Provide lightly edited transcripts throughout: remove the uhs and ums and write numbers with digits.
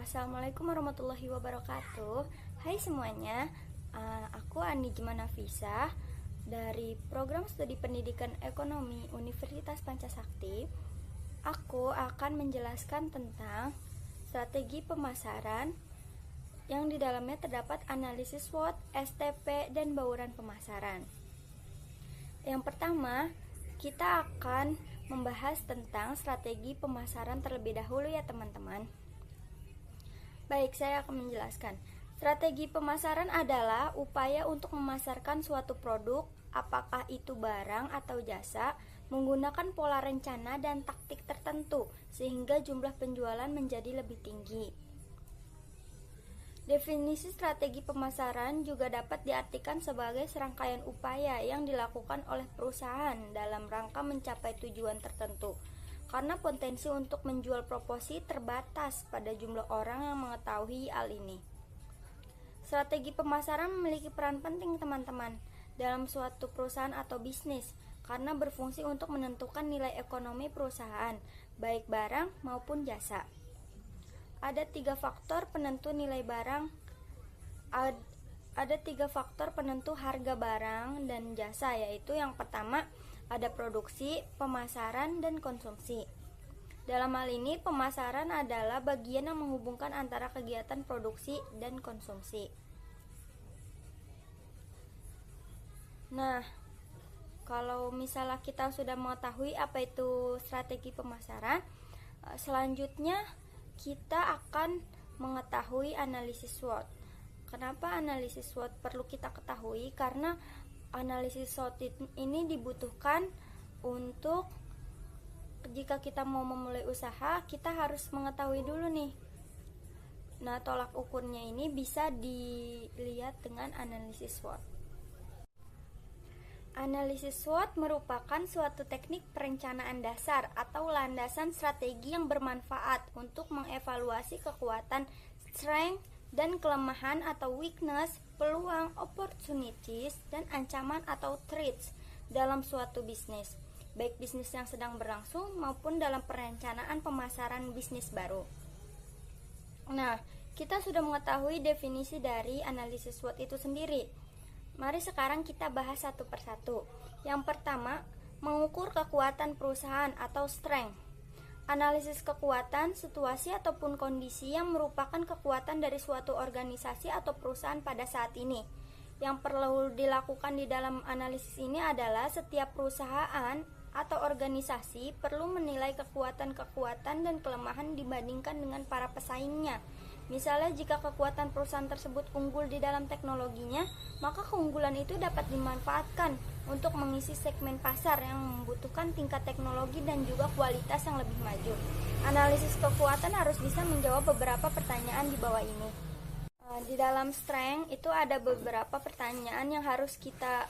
Assalamualaikum warahmatullahi wabarakatuh. Hai semuanya, aku Andi Nafisah dari Program Studi Pendidikan Ekonomi Universitas Pancasakti. Aku akan menjelaskan tentang strategi pemasaran yang di dalamnya terdapat analisis SWOT, STP, dan bauran pemasaran. Yang pertama, kita akan membahas tentang strategi pemasaran terlebih dahulu ya teman-teman. Baik, saya akan menjelaskan. Strategi pemasaran adalah upaya untuk memasarkan suatu produk, apakah itu barang atau jasa, menggunakan pola rencana dan taktik tertentu, sehingga jumlah penjualan menjadi lebih tinggi. Definisi strategi pemasaran juga dapat diartikan sebagai serangkaian upaya yang dilakukan oleh perusahaan dalam rangka mencapai tujuan tertentu. Karena potensi untuk menjual proporsi terbatas pada jumlah orang yang mengetahui hal ini. Strategi pemasaran memiliki peran penting teman-teman dalam suatu perusahaan atau bisnis karena berfungsi untuk menentukan nilai ekonomi perusahaan, baik barang maupun jasa. Ada tiga faktor penentu nilai barang, ada tiga faktor penentu harga barang dan jasa, yaitu yang pertama ada produksi, pemasaran, dan konsumsi. Dalam hal ini, pemasaran adalah bagian yang menghubungkan antara kegiatan produksi dan konsumsi. Nah, kalau misalnya kita sudah mengetahui apa itu strategi pemasaran, selanjutnya kita akan mengetahui analisis SWOT. Kenapa analisis SWOT perlu kita ketahui? Karena analisis SWOT ini dibutuhkan untuk jika kita mau memulai usaha, kita harus mengetahui dulu nih. Nah, tolak ukurnya ini bisa dilihat dengan analisis SWOT. Analisis SWOT merupakan suatu teknik perencanaan dasar atau landasan strategi yang bermanfaat untuk mengevaluasi kekuatan, strength, dan kelemahan atau weakness, peluang, opportunities, dan ancaman atau threats dalam suatu bisnis, baik bisnis yang sedang berlangsung maupun dalam perencanaan pemasaran bisnis baru. Nah, kita sudah mengetahui definisi dari analisis SWOT itu sendiri. Mari sekarang kita bahas satu persatu. Yang pertama, mengukur kekuatan perusahaan atau strength. Analisis kekuatan, situasi ataupun kondisi yang merupakan kekuatan dari suatu organisasi atau perusahaan pada saat ini. Yang perlu dilakukan di dalam analisis ini adalah setiap perusahaan atau organisasi perlu menilai kekuatan-kekuatan dan kelemahan dibandingkan dengan para pesaingnya. Misalnya jika kekuatan perusahaan tersebut unggul di dalam teknologinya, maka keunggulan itu dapat dimanfaatkan untuk mengisi segmen pasar yang membutuhkan tingkat teknologi dan juga kualitas yang lebih maju. Analisis kekuatan harus bisa menjawab beberapa pertanyaan di bawah ini. Di dalam strength itu ada beberapa pertanyaan yang harus kita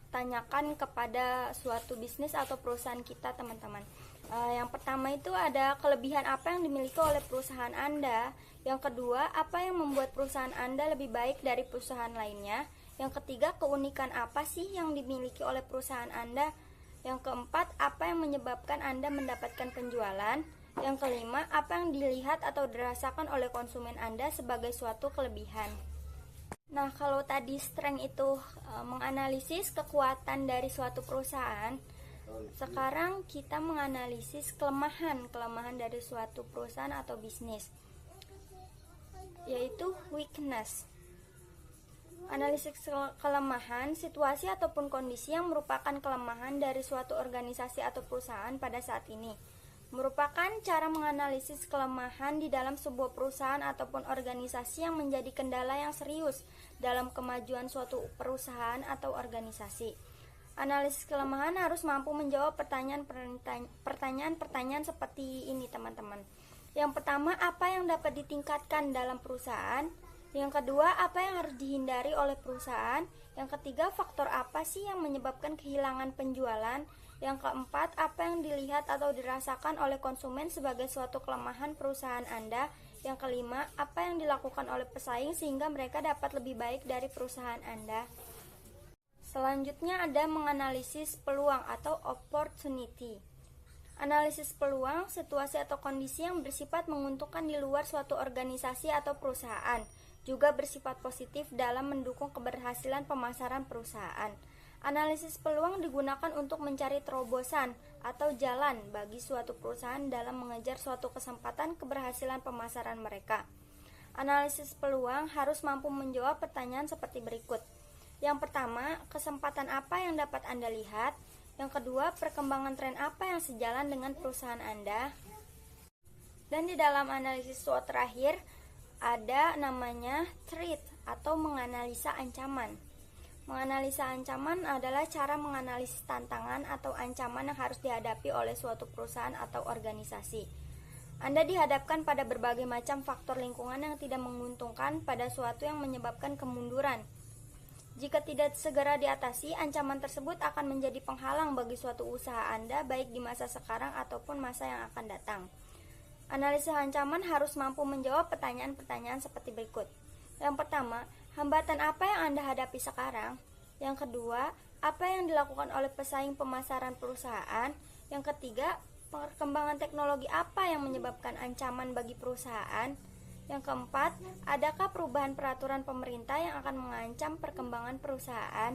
tanyakan kepada suatu bisnis atau perusahaan kita, teman-teman. Yang pertama itu ada kelebihan apa yang dimiliki oleh perusahaan Anda. Yang kedua, apa yang membuat perusahaan Anda lebih baik dari perusahaan lainnya. Yang ketiga, keunikan apa sih yang dimiliki oleh perusahaan Anda. Yang keempat, apa yang menyebabkan Anda mendapatkan penjualan. Yang kelima, apa yang dilihat atau dirasakan oleh konsumen Anda sebagai suatu kelebihan. Nah, kalau tadi strength itu menganalisis kekuatan dari suatu perusahaan, sekarang kita menganalisis kelemahan dari suatu perusahaan atau bisnis, yaitu weakness. Analisis kelemahan, situasi ataupun kondisi yang merupakan kelemahan dari suatu organisasi atau perusahaan pada saat ini merupakan cara menganalisis kelemahan di dalam sebuah perusahaan ataupun organisasi yang menjadi kendala yang serius dalam kemajuan suatu perusahaan atau organisasi. Analisis kelemahan harus mampu menjawab pertanyaan-pertanyaan seperti ini, teman-teman. Yang pertama, apa yang dapat ditingkatkan dalam perusahaan? Yang kedua, apa yang harus dihindari oleh perusahaan? Yang ketiga, faktor apa sih yang menyebabkan kehilangan penjualan? Yang keempat, apa yang dilihat atau dirasakan oleh konsumen sebagai suatu kelemahan perusahaan Anda? Yang kelima, apa yang dilakukan oleh pesaing sehingga mereka dapat lebih baik dari perusahaan Anda? Selanjutnya ada menganalisis peluang atau opportunity. Analisis peluang, situasi atau kondisi yang bersifat menguntungkan di luar suatu organisasi atau perusahaan, juga bersifat positif dalam mendukung keberhasilan pemasaran perusahaan. Analisis peluang digunakan untuk mencari terobosan atau jalan bagi suatu perusahaan dalam mengejar suatu kesempatan keberhasilan pemasaran mereka. Analisis peluang harus mampu menjawab pertanyaan seperti berikut. Yang pertama, kesempatan apa yang dapat Anda lihat? Yang kedua, perkembangan tren apa yang sejalan dengan perusahaan Anda? Dan di dalam analisis SWOT terakhir, ada namanya threat atau menganalisa ancaman. Menganalisa ancaman adalah cara menganalisis tantangan atau ancaman yang harus dihadapi oleh suatu perusahaan atau organisasi. Anda dihadapkan pada berbagai macam faktor lingkungan yang tidak menguntungkan pada suatu yang menyebabkan kemunduran. Jika tidak segera diatasi, ancaman tersebut akan menjadi penghalang bagi suatu usaha Anda baik di masa sekarang ataupun masa yang akan datang. Analisa ancaman harus mampu menjawab pertanyaan-pertanyaan seperti berikut. Yang pertama, hambatan apa yang Anda hadapi sekarang? Yang kedua, apa yang dilakukan oleh pesaing pemasaran perusahaan? Yang ketiga, perkembangan teknologi apa yang menyebabkan ancaman bagi perusahaan? Yang keempat, adakah perubahan peraturan pemerintah yang akan mengancam perkembangan perusahaan?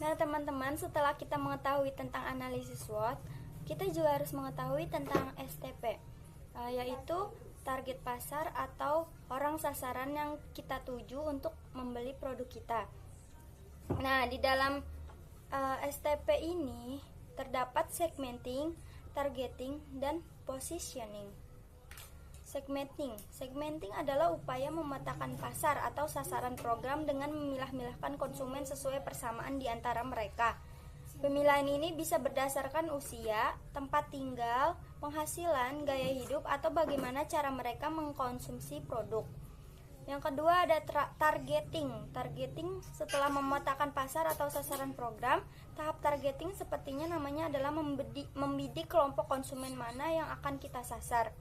Nah, teman-teman, setelah kita mengetahui tentang analisis SWOT, kita juga harus mengetahui tentang STP, yaitu target pasar atau orang sasaran yang kita tuju untuk membeli produk kita. Nah, di dalam STP ini terdapat segmenting, targeting, dan positioning. Segmenting adalah upaya memetakan pasar atau sasaran program dengan memilah-milahkan konsumen sesuai persamaan di antara mereka. Pemilihan ini bisa berdasarkan usia, tempat tinggal, penghasilan, gaya hidup, atau bagaimana cara mereka mengkonsumsi produk. Yang kedua ada targeting. Targeting setelah memetakan pasar atau sasaran program, tahap targeting sepertinya namanya adalah membidik kelompok konsumen mana yang akan kita sasar.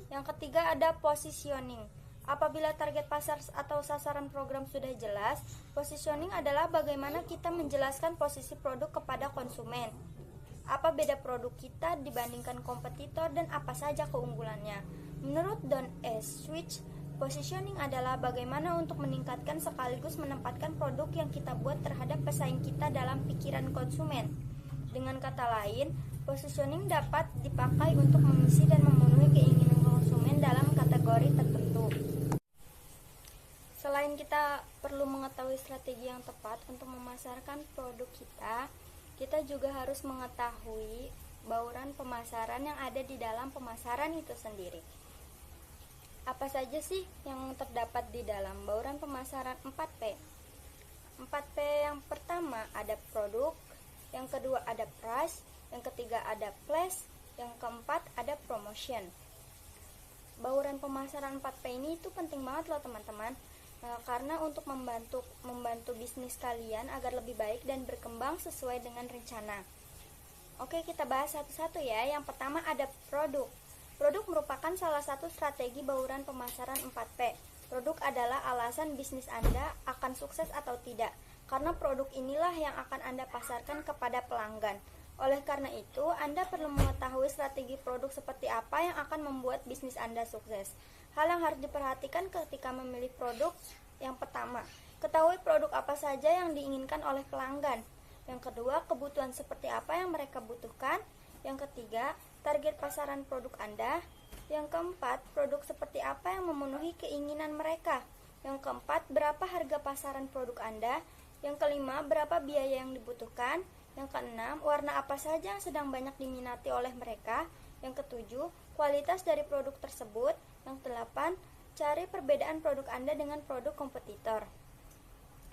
Yang ketiga ada positioning. Apabila target pasar atau sasaran program sudah jelas, positioning adalah bagaimana kita menjelaskan posisi produk kepada konsumen. Apa beda produk kita dibandingkan kompetitor dan apa saja keunggulannya. Menurut Don S. Switch, positioning adalah bagaimana untuk meningkatkan sekaligus menempatkan produk yang kita buat terhadap pesaing kita dalam pikiran konsumen. Dengan kata lain, positioning dapat dipakai untuk mengisi dan memenuhi keinginan konsumen dalam kategori tertentu. Selain kita perlu mengetahui strategi yang tepat untuk memasarkan produk kita juga harus mengetahui bauran pemasaran yang ada di dalam pemasaran itu sendiri. Apa saja sih yang terdapat di dalam bauran pemasaran 4P? 4P yang pertama ada produk, yang kedua ada price, yang ketiga ada place, yang keempat ada promotion. Bauran pemasaran 4P ini itu penting banget loh teman-teman, karena untuk membantu bisnis kalian agar lebih baik dan berkembang sesuai dengan rencana. Oke, kita bahas satu-satu ya. Yang pertama ada produk. Produk merupakan salah satu strategi bauran pemasaran 4P. Produk adalah alasan bisnis Anda akan sukses atau tidak, karena produk inilah yang akan Anda pasarkan kepada pelanggan. Oleh karena itu, Anda perlu mengetahui strategi produk seperti apa yang akan membuat bisnis Anda sukses. Hal yang harus diperhatikan ketika memilih produk, yang pertama, ketahui produk apa saja yang diinginkan oleh pelanggan. Yang kedua, kebutuhan seperti apa yang mereka butuhkan. Yang ketiga, target pasaran produk Anda. Yang keempat, produk seperti apa yang memenuhi keinginan mereka. Yang keempat, berapa harga pasaran produk Anda. Yang kelima, berapa biaya yang dibutuhkan. Yang keenam, warna apa saja yang sedang banyak diminati oleh mereka. Yang ketujuh, kualitas dari produk tersebut. Yang kedelapan, cari perbedaan produk Anda dengan produk kompetitor.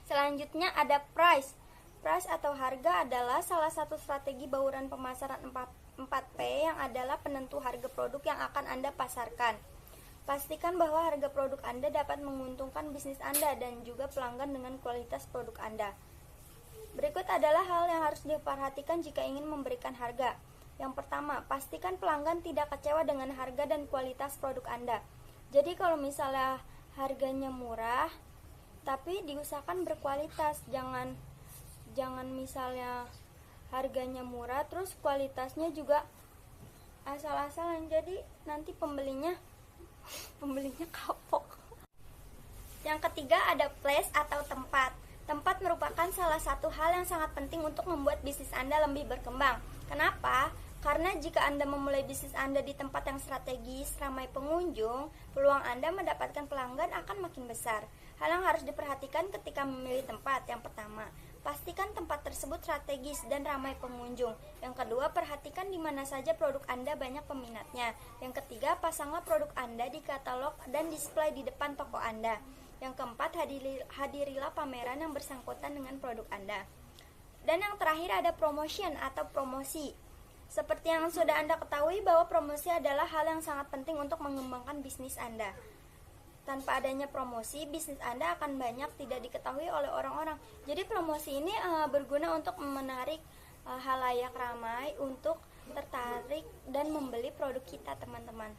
Selanjutnya ada price. Price atau harga adalah salah satu strategi bauran pemasaran 4P yang adalah penentu harga produk yang akan Anda pasarkan. Pastikan bahwa harga produk Anda dapat menguntungkan bisnis Anda dan juga pelanggan dengan kualitas produk Anda. Berikut adalah hal yang harus diperhatikan jika ingin memberikan harga. Yang pertama, pastikan pelanggan tidak kecewa dengan harga dan kualitas produk Anda. Jadi kalau misalnya harganya murah, tapi diusahakan berkualitas. Jangan misalnya harganya murah, terus kualitasnya juga asal-asalan, jadi nanti pembelinya kapok. Yang ketiga ada place atau tempat. Tempat merupakan salah satu hal yang sangat penting untuk membuat bisnis Anda lebih berkembang. Kenapa? Karena jika Anda memulai bisnis Anda di tempat yang strategis, ramai pengunjung, peluang Anda mendapatkan pelanggan akan makin besar. Hal yang harus diperhatikan ketika memilih tempat. Yang pertama, pastikan tempat tersebut strategis dan ramai pengunjung. Yang kedua, perhatikan di mana saja produk Anda banyak peminatnya. Yang ketiga, pasanglah produk Anda di katalog dan display di depan toko Anda. Yang keempat, hadirilah pameran yang bersangkutan dengan produk Anda. Dan yang terakhir ada promotion atau promosi. Seperti yang sudah Anda ketahui bahwa promosi adalah hal yang sangat penting untuk mengembangkan bisnis Anda. Tanpa adanya promosi, bisnis Anda akan banyak tidak diketahui oleh orang-orang. Jadi promosi ini berguna untuk menarik halayak ramai untuk tertarik dan membeli produk kita, teman-teman.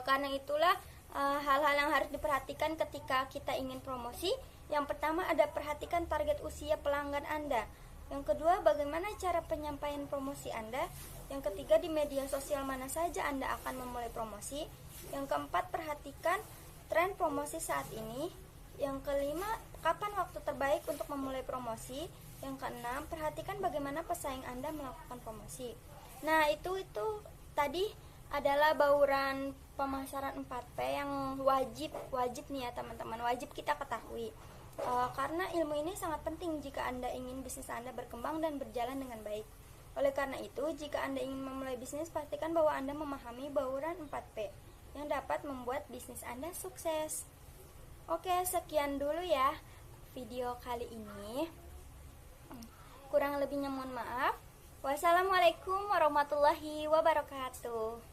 Karena itulah hal-hal yang harus diperhatikan ketika kita ingin promosi. Yang pertama ada perhatikan target usia pelanggan Anda. Yang kedua, bagaimana cara penyampaian promosi Anda. Yang ketiga, di media sosial mana saja Anda akan memulai promosi. Yang keempat, perhatikan tren promosi saat ini. Yang kelima, kapan waktu terbaik untuk memulai promosi. Yang keenam, perhatikan bagaimana pesaing Anda melakukan promosi. Nah, itu tadi adalah bauran pemasaran 4P yang wajib nih ya teman-teman, wajib kita ketahui. Karena ilmu ini sangat penting jika Anda ingin bisnis Anda berkembang dan berjalan dengan baik. Oleh karena itu, jika Anda ingin memulai bisnis, pastikan bahwa Anda memahami bauran 4P yang dapat membuat bisnis Anda sukses. Oke, sekian dulu ya video kali ini. Kurang lebihnya mohon maaf. Wassalamualaikum warahmatullahi wabarakatuh.